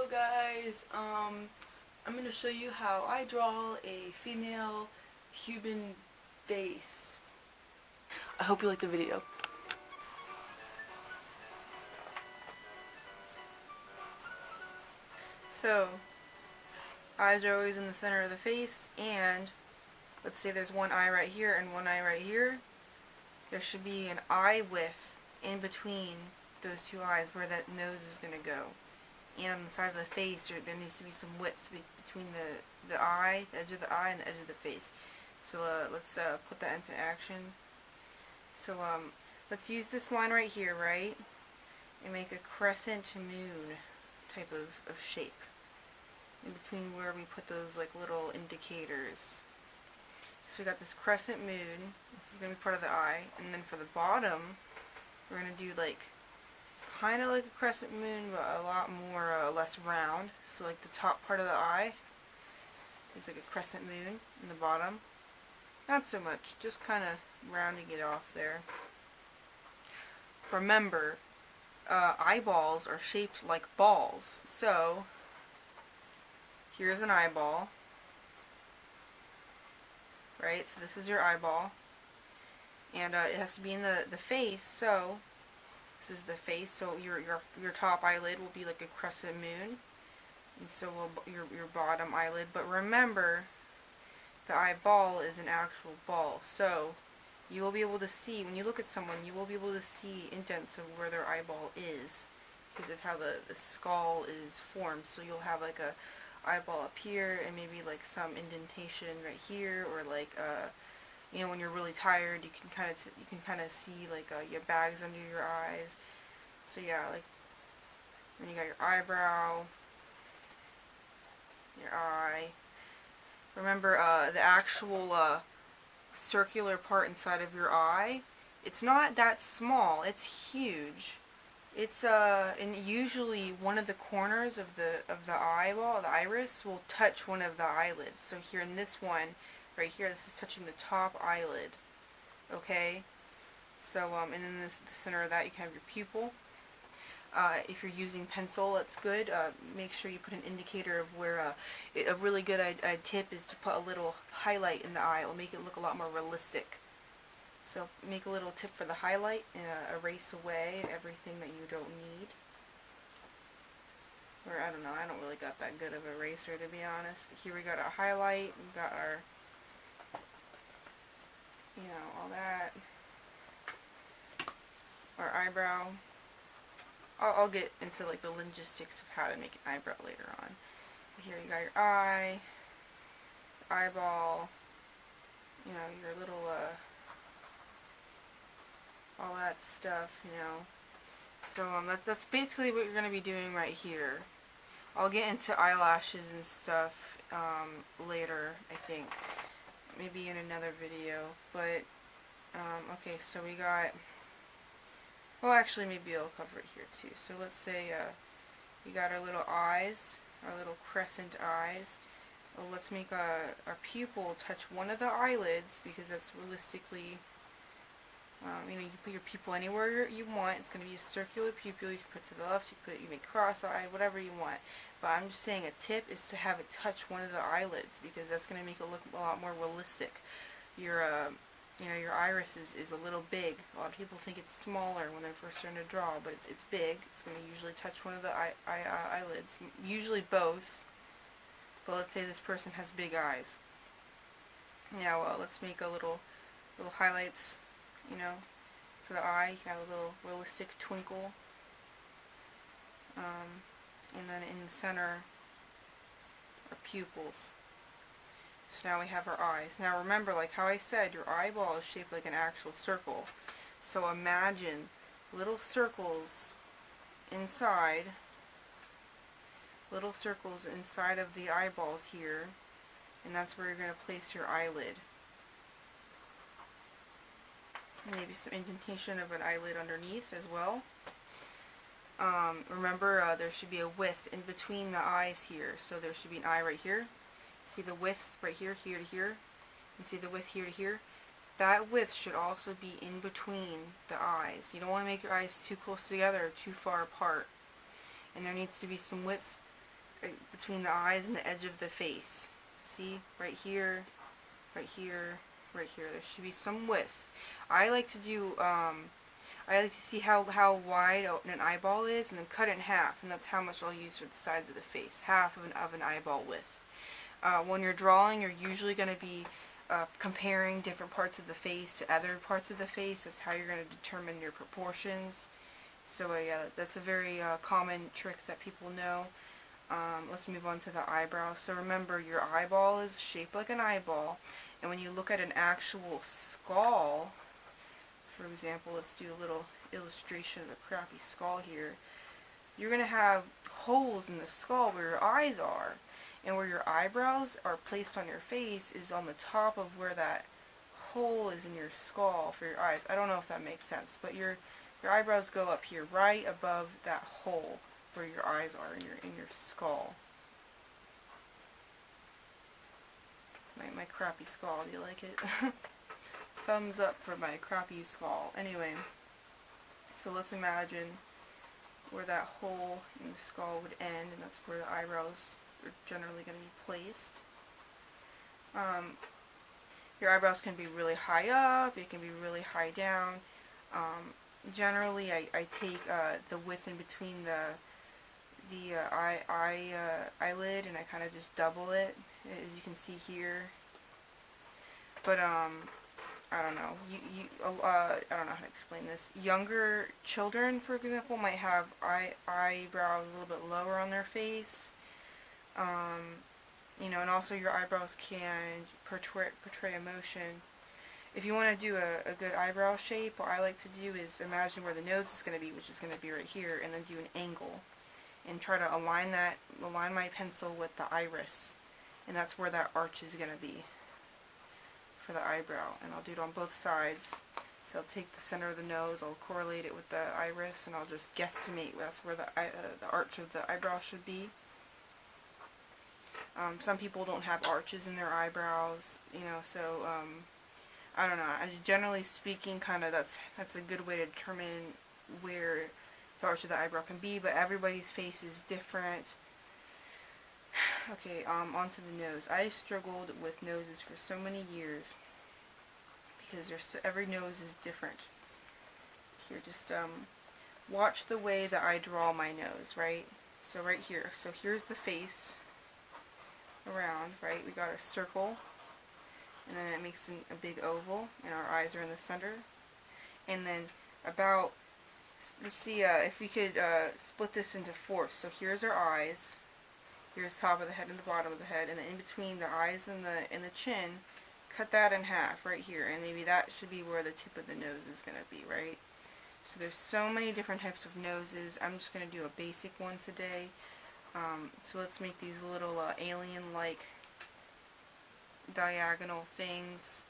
Hello guys, I'm going to show you how I draw a female human face. I hope you like the video. So, eyes are always in the center of the face, and let's say there's one eye right here and one eye right here. There should be an eye width in between those two eyes where that nose is going to go. And on the side of the face, there needs to be some width between the eye, the edge of the eye, and the edge of the face. So let's put that into action. So let's use this line right here, right? And make a crescent moon type of shape in between where we put those like little indicators. So we got this crescent moon. This is going to be part of the eye. And then for the bottom, we're going to do like kind of like a crescent moon, but a lot more less round. So like the top part of the eye is like a crescent moon, and the bottom not so much, just kind of rounding it off there. Remember, eyeballs are shaped like balls. So here's an eyeball, right? So this is your eyeball, and it has to be in the face. So this is the face, so your top eyelid will be like a crescent moon, and so will your bottom eyelid. But remember, the eyeball is an actual ball, so you will be able to see, when you look at someone, you will be able to see indents of where their eyeball is, because of how the skull is formed. So you'll have like a eyeball up here, and maybe like some indentation right here, or like you know, when you're really tired, you can kind of see like your bags under your eyes. So yeah, like then you got your eyebrow, your eye. Remember, the actual circular part inside of your eye, it's not that small. It's huge. It's and usually one of the corners of the eyeball, the iris, will touch one of the eyelids. So here in this one, right here, this is touching the top eyelid. Okay, so and then the center of that, you can have your pupil. If you're using pencil, that's good. Make sure you put an indicator of where. A really good tip is to put a little highlight in the eye. It will make it look a lot more realistic. So make a little tip for the highlight and erase away everything that you don't need. Or I don't know, I don't really got that good of an eraser, to be honest. But here we got our highlight, we got our, you know, all that. Our eyebrow. I'll get into like the logistics of how to make an eyebrow later on. But here you got your eye, eyeball, you know, your little all that stuff, you know. So that's basically what you're going to be doing right here. I'll get into eyelashes and stuff later, I think. Maybe in another video. But, okay, so we got, well actually maybe I'll cover it here too. So let's say we got our little eyes, our little crescent eyes. Well, let's make our pupil touch one of the eyelids, because that's realistically, you know, you can put your pupil anywhere you want. It's going to be a circular pupil. You can put to the left, you make cross-eyed, whatever you want. But I'm just saying, a tip is to have it touch one of the eyelids, because that's going to make it look a lot more realistic. Your you know, your iris is a little big. A lot of people think it's smaller when they're first starting to draw, but it's big. It's going to usually touch one of the eyelids, usually both. But let's say this person has big eyes. Now let's make a little highlights. You know, for the eye, you can have a little realistic twinkle. And then in the center are pupils. So now we have our eyes. Now remember, like how I said, your eyeball is shaped like an actual circle. So imagine little circles inside of the eyeballs here, and that's where you're going to place your eyelid. Maybe some indentation of an eyelid underneath as well. Remember, there should be a width in between the eyes here. So there should be an eye right here. See the width right here, here to here, and see the width here to here. That width should also be in between the eyes. You don't want to make your eyes too close together or too far apart. And there needs to be some width between the eyes and the edge of the face. See? Right here, right here, right here. There should be some width. I like to do, I like to see how wide an eyeball is and then cut it in half, and that's how much I'll use for the sides of the face. Half of an eyeball width. When you're drawing, you're usually going to be comparing different parts of the face to other parts of the face. That's how you're going to determine your proportions. So that's a very common trick that people know. Let's move on to the eyebrow. So remember, your eyeball is shaped like an eyeball, and when you look at an actual skull, for example, let's do a little illustration of a crappy skull here. You're going to have holes in the skull where your eyes are, and where your eyebrows are placed on your face is on the top of where that hole is in your skull for your eyes. I don't know if that makes sense, but your eyebrows go up here, right above that hole where your eyes are in your skull. My crappy skull. Do you like it? Thumbs up for my crappy skull. Anyway, so let's imagine where that hole in the skull would end, and that's where the eyebrows are generally going to be placed. Your eyebrows can be really high up, it can be really high down. Generally, I take the width in between the eyelid, and I kind of just double it, as you can see here. But I don't know. I don't know how to explain this. Younger children, for example, might have eyebrows a little bit lower on their face. You know, and also your eyebrows can portray emotion. If you want to do a good eyebrow shape, what I like to do is imagine where the nose is going to be, which is going to be right here, and then do an angle, and try to align my pencil with the iris, and that's where that arch is going to be for the eyebrow. And I'll do it on both sides. So I'll take the center of the nose, I'll correlate it with the iris, and I'll just guesstimate that's where the arch of the eyebrow should be. Some people don't have arches in their eyebrows, you know, so I don't know. Generally speaking, kind of that's a good way to determine where the arch of the eyebrow can be, but everybody's face is different. Okay, onto the nose. I struggled with noses for so many years because every nose is different. Here, just watch the way that I draw my nose, right? So right here. So here's the face around, right? We got a circle, and then it makes a big oval, and our eyes are in the center. And then about, let's see if we could split this into fourths. So here's our eyes. Here's top of the head and the bottom of the head, and then in between the eyes and the chin, cut that in half right here, and maybe that should be where the tip of the nose is going to be, right? So there's so many different types of noses. I'm just going to do a basic one today. So let's make these little alien-like diagonal things.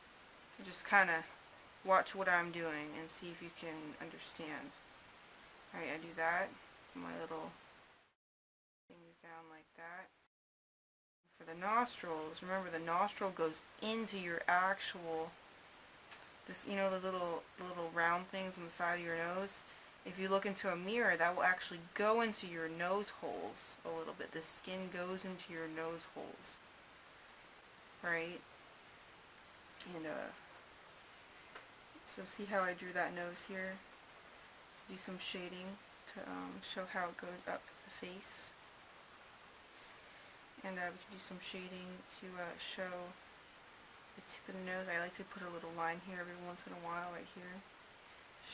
Just kind of watch what I'm doing and see if you can understand. Alright, I do that. My little things down like that. For the nostrils, remember the nostril goes into your actual, you know, the little round things on the side of your nose. If you look into a mirror, that will actually go into your nose holes a little bit. The skin goes into your nose holes, right? And so see how I drew that nose here? Do some shading to show how it goes up the face. And we can do some shading to show the tip of the nose. I like to put a little line here every once in a while right here.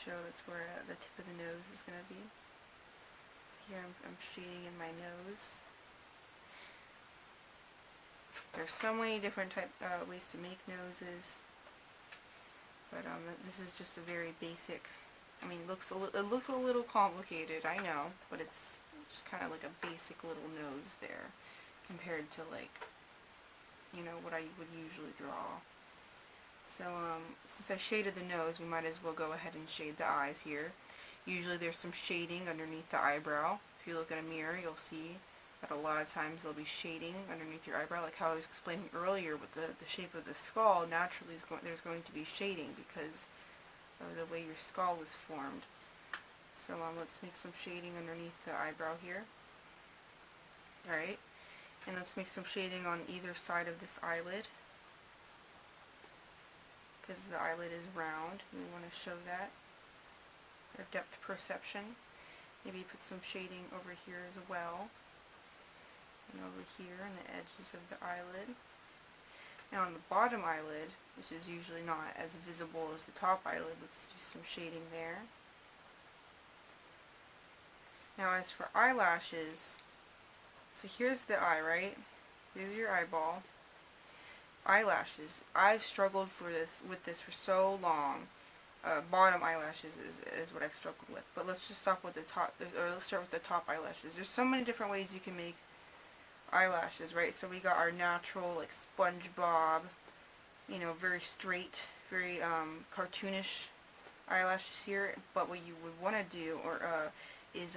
Show that's where the tip of the nose is going to be. So here I'm shading in my nose. There's so many different ways to make noses, but this is just a very basic. I mean, it looks a little complicated, I know, but it's just kind of like a basic little nose there compared to, like, you know, what I would usually draw. So since I shaded the nose, we might as well go ahead and shade the eyes here. Usually there's some shading underneath the eyebrow. If you look in a mirror, you'll see that a lot of times there'll be shading underneath your eyebrow, like how I was explaining earlier with the shape of the skull. Naturally there's going to be shading because of the way your skull is formed. So let's make some shading underneath the eyebrow here. Alright, And let's make some shading on either side of this eyelid, because the eyelid is round. We want to show that, or depth perception. Maybe put some shading over here as well, and over here on the edges of the eyelid. Now on the bottom eyelid, which is usually not as visible as the top eyelid, let's do some shading there. Now as for eyelashes, so here's the eye, right? Here's your eyeball. Eyelashes, I've struggled with this for so long. Bottom eyelashes is what I've struggled with. But let's just stop with the top, or let's start with the top eyelashes. There's so many different ways you can make eyelashes, right? So we got our natural, like SpongeBob, you know, very straight, very cartoonish eyelashes here. But what you would want to do, is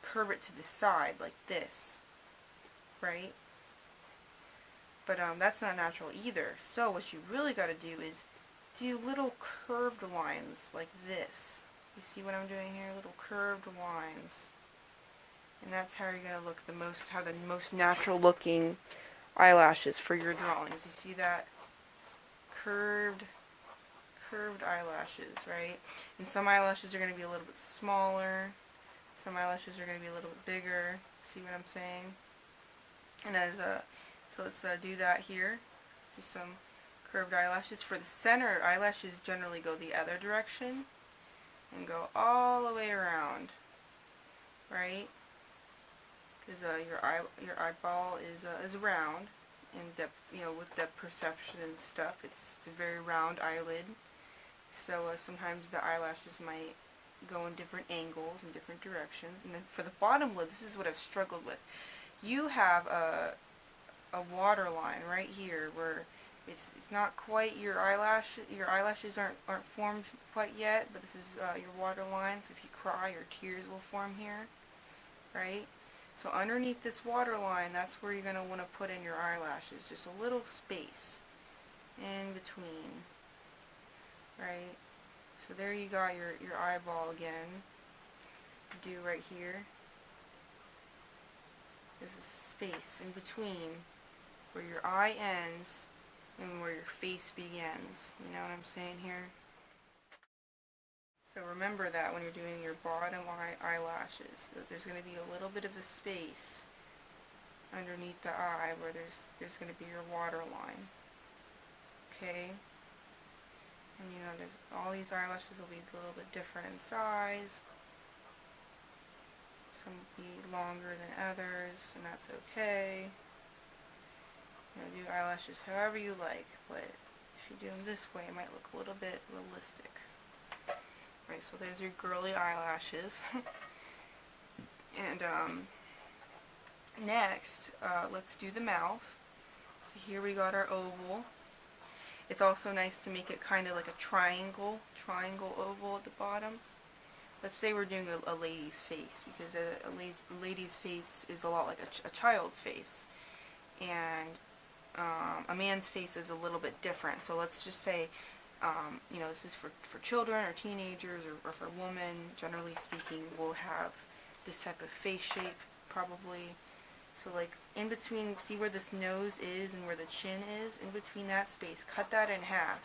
curve it to the side like this, right? But that's not natural either. So what you really got to do is do little curved lines like this. You see what I'm doing here? Little curved lines. And that's how you're going to look the most natural looking eyelashes for your drawings. You see that? Curved eyelashes, right? And some eyelashes are going to be a little bit smaller. Some eyelashes are going to be a little bit bigger. See what I'm saying? And so let's do that here. Let's do some curved eyelashes. For the center, eyelashes generally go the other direction and go all the way around, right? Because your eyeball is round, and depth, you know, with depth perception and stuff, it's a very round eyelid. So sometimes the eyelashes might go in different angles and different directions. And then for the bottom lid, this is what I've struggled with. You have a waterline right here where it's not quite your eyelashes aren't formed quite yet, but this is your waterline. So if you cry, your tears will form here, right? So underneath this waterline, that's where you're going to want to put in your eyelashes, just a little space in between, right? So there you got your eyeball again. Do right here. There's a space in between where your eye ends and where your face begins. You know what I'm saying here? So remember that when you're doing your bottom eyelashes, that there's going to be a little bit of a space underneath the eye where there's going to be your waterline. Okay? And you know, there's all these eyelashes will be a little bit different in size. Some will be longer than others, and that's okay. You know, do eyelashes however you like, but if you do them this way, it might look a little bit realistic. Right, so there's your girly eyelashes. And next, let's do the mouth. So here we got our oval. It's also nice to make it kind of like a triangle oval at the bottom. Let's say we're doing a lady's face, because a lady's face is a lot like a child's face. And a man's face is a little bit different. So let's just say, you know, this is for children or teenagers or for a woman, generally speaking, will have this type of face shape probably. So like in between, see where this nose is and where the chin is? In between that space, cut that in half.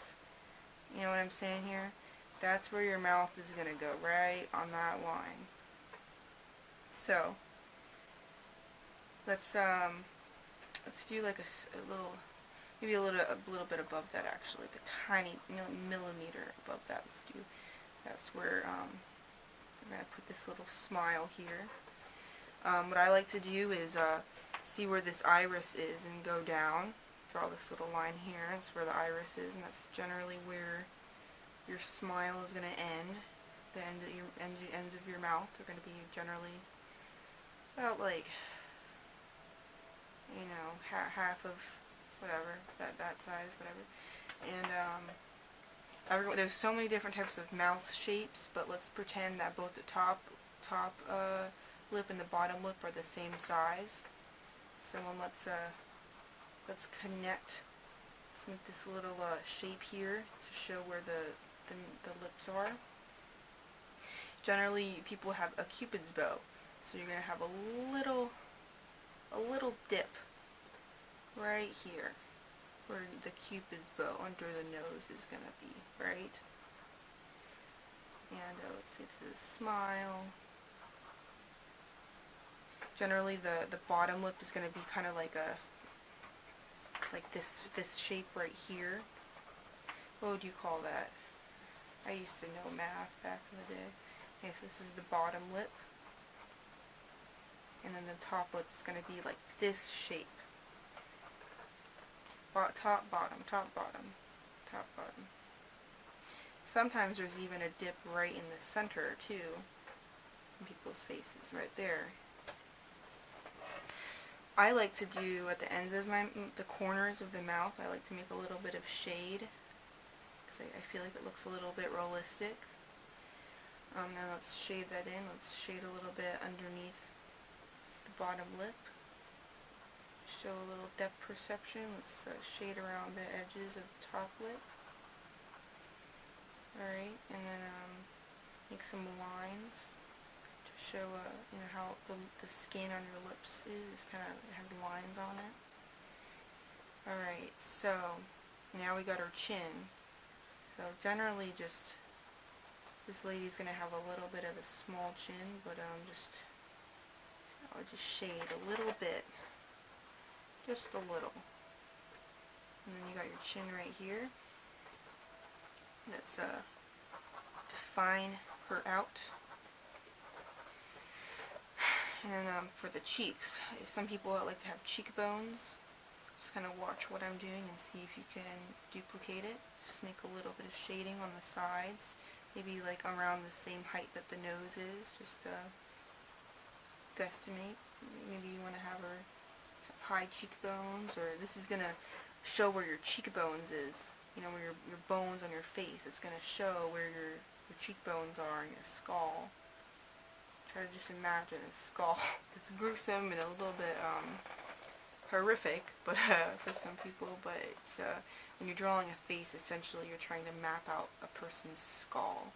You know what I'm saying here? That's where your mouth is going to go, right on that line. So let's do like a little, maybe a little bit above that, actually, like a tiny millimeter above that. Let's do. That's where I'm gonna put this little smile here. What I like to do is see where this iris is and go down. Draw this little line here. That's where the iris is, and that's generally where your smile is going to end. The ends of your mouth are going to be generally about like, you know, half of whatever, that size, whatever. And there's so many different types of mouth shapes, but let's pretend that both the top lip and the bottom lip are the same size. So let's connect. Let's make this little shape here to show where the lips are. Generally, people have a cupid's bow, so you're going to have a little a little dip right here where the cupid's bow under the nose is going to be, right? And let's see, this is smile. Generally the bottom lip is going to be kind of like this shape right here. What would you call that? I used to know math back in the day. Okay, so this is the bottom lip. And then the top lip is going to be like this shape. Top, bottom, top, bottom, top, bottom. Sometimes there's even a dip right in the center too, in people's faces, right there. I like to do at the ends of the corners of the mouth, I like to make a little bit of shade, because I feel like it looks a little bit realistic. Now let's shade that in. Let's shade a little bit underneath the bottom lip. Show a little depth perception. Let's shade around the edges of the top lip. Alright, and then make some lines to show you know, how the skin on your lips is kind of has lines on it. Alright, so now we got our chin. So generally just this lady's gonna have a little bit of a small chin, but I'll just shade a little bit. Just a little. And then you got your chin right here. Let's define her out. And then for the cheeks, some people like to have cheekbones. Just kind of watch what I'm doing and see if you can duplicate it. Just make a little bit of shading on the sides. Maybe like around the same height that the nose is. Just guesstimate. Maybe you want to have her high cheekbones, or this is going to show where your cheekbones is, you know, where your bones on your face. It's going to show where your cheekbones are and your skull. Try to just imagine a skull. It's gruesome and a little bit horrific, but for some people, but it's when you're drawing a face, essentially you're trying to map out a person's skull.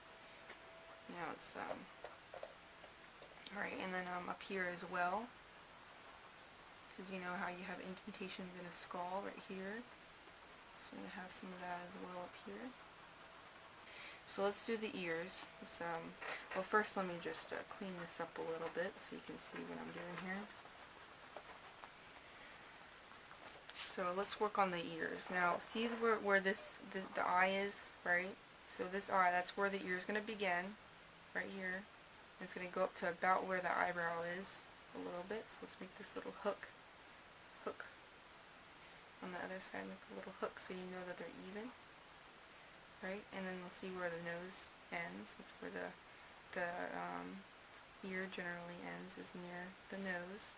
You know, it's alright, and then up here as well, because you know how you have indentations in a skull right here. So I'm going to have some of that as well up here. So let's do the ears. Well, first let me just clean this up a little bit so you can see what I'm doing here. So let's work on the ears. Now see where the eye is, right? So this eye, that's where the ear is going to begin, right here. And it's going to go up to about where the eyebrow is a little bit. So let's make this little hook. On the other side, make a little hook so you know that they're even. Right? And then we'll see where the nose ends. That's where the ear generally ends, is near the nose.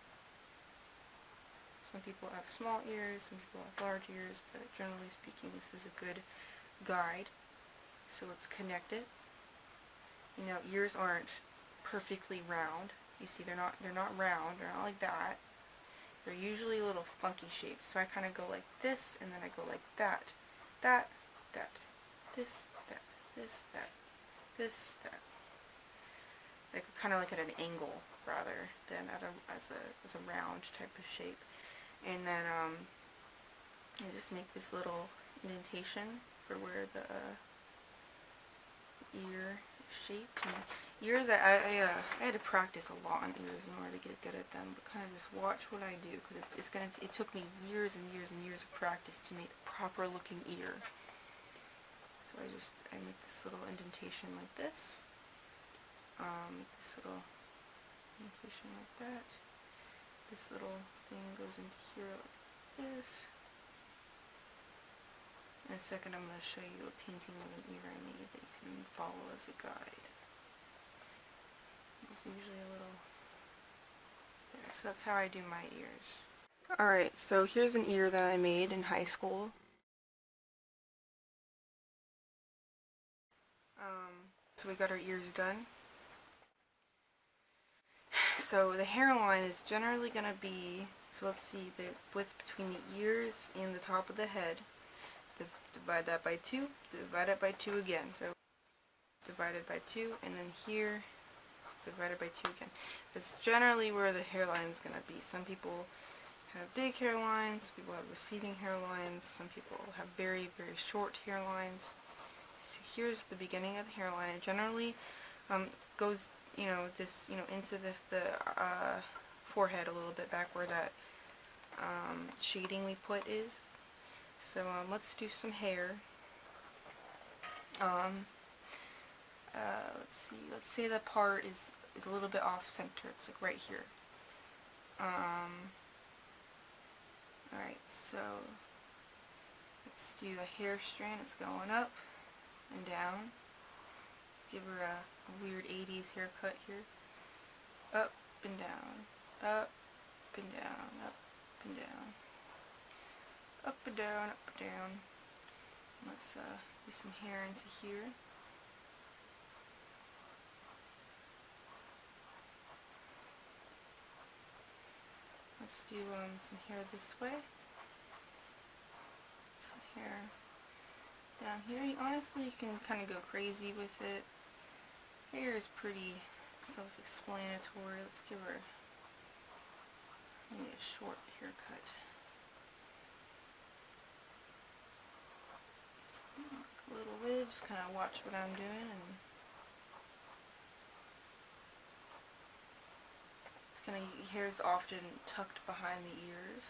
Some people have small ears, some people have large ears, but generally speaking this is a good guide. So let's connect it. You know, ears aren't perfectly round. You see, they're not round, they're not like that. They're usually a little funky shaped. So I kind of go like this, and then I go like that, that, this, that, this, that, this, that. Like kind of like at an angle rather than as a round type of shape. And then I just make this little indentation for where the ear shape. And ears, I had to practice a lot on ears in order to get good at them, but kind of just watch what I do, because it took me years and years and years of practice to make a proper looking ear. So I make this little indentation like this. Make this little indentation like that. This little thing goes into here like this. In a second I'm going to show you a painting of an ear I made that you can follow as a guide. It's usually a little there. So that's how I do my ears. Alright, so here's an ear that I made in high school. So we got our ears done. So the hairline is generally going to be, so let's see, the width between the ears and the top of the head. Divide that by 2, divide it by 2 again. So divided by 2, and then here divided by 2 again. That's generally where the hairline is going to be. Some people have big hairlines, some people have receding hairlines, some people have very, very short hairlines. So here's the beginning of the hairline. It generally goes, this, into the forehead a little bit, back where that shading we put is. So let's do some hair. Let's see. Let's say the part is a little bit off center. It's like right here. Alright, so let's do a hair strand. It's going up and down. Let's give her a weird 80s haircut here. Up and down. Up and down. Up and down. Up and down. Up and down. Let's do some hair into here. Let's do some hair this way. Some hair down here. Honestly, you can kind of go crazy with it. Hair is pretty self-explanatory. Let's give her maybe a short haircut. Let's mark a little bit. Just kind of watch what I'm doing. And hair is often tucked behind the ears.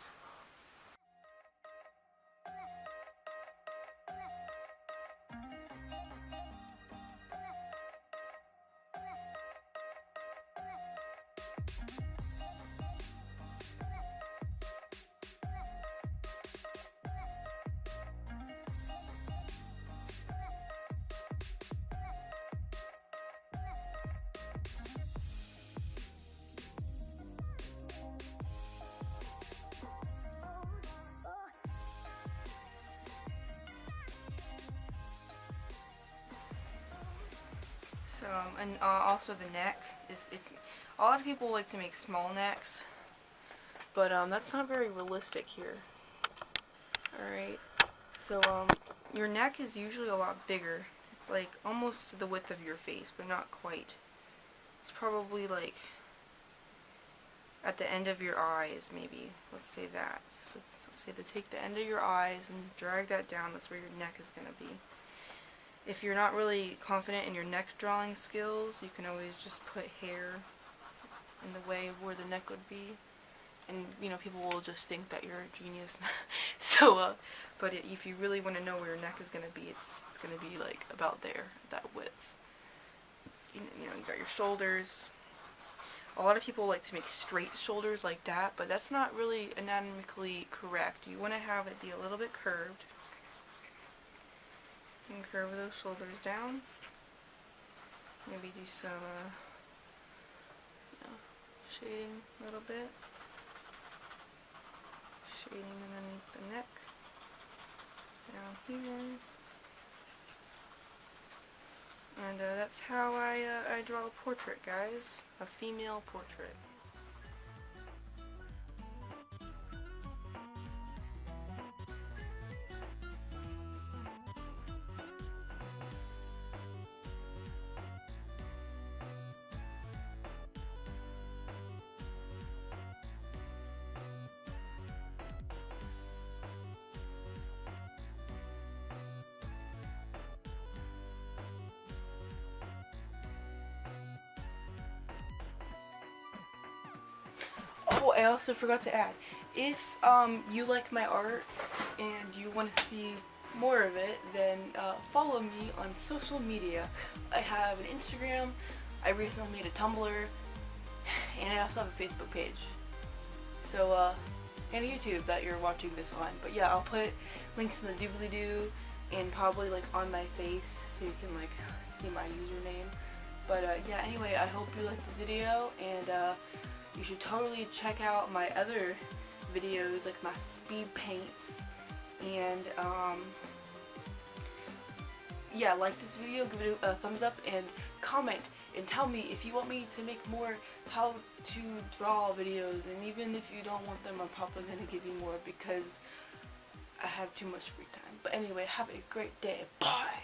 And also the neck it's a lot of people like to make small necks, but that's not very realistic here. Alright, so your neck is usually a lot bigger. It's like almost the width of your face, but not quite. It's probably like at the end of your eyes, maybe. Let's say that. So let's say take the end of your eyes and drag that down. That's where your neck is going to be. If you're not really confident in your neck drawing skills, you can always just put hair in the way of where the neck would be, and people will just think that you're a genius. So, but if you really want to know where your neck is going to be, it's going to be like about there, that width. You got your shoulders. A lot of people like to make straight shoulders like that, but that's not really anatomically correct. You want to have it be a little bit curved. And curve those shoulders down. Maybe do some shading a little bit. Shading underneath the neck. Down here. And that's how I draw a portrait, guys. A female portrait. Oh, I also forgot to add, if you like my art and you want to see more of it, then follow me on social media. I have an Instagram, I recently made a Tumblr, and I also have a Facebook page. So, and a YouTube that you're watching this on. But yeah, I'll put links in the doobly-doo and probably like on my face so you can like see my username. But yeah, anyway, I hope you like this video, and you should totally check out my other videos, like my speed paints, and yeah, like this video, give it a thumbs up, and comment and tell me if you want me to make more how to draw videos, and even if you don't want them, I'm probably going to give you more because I have too much free time. But anyway, have a great day. Bye!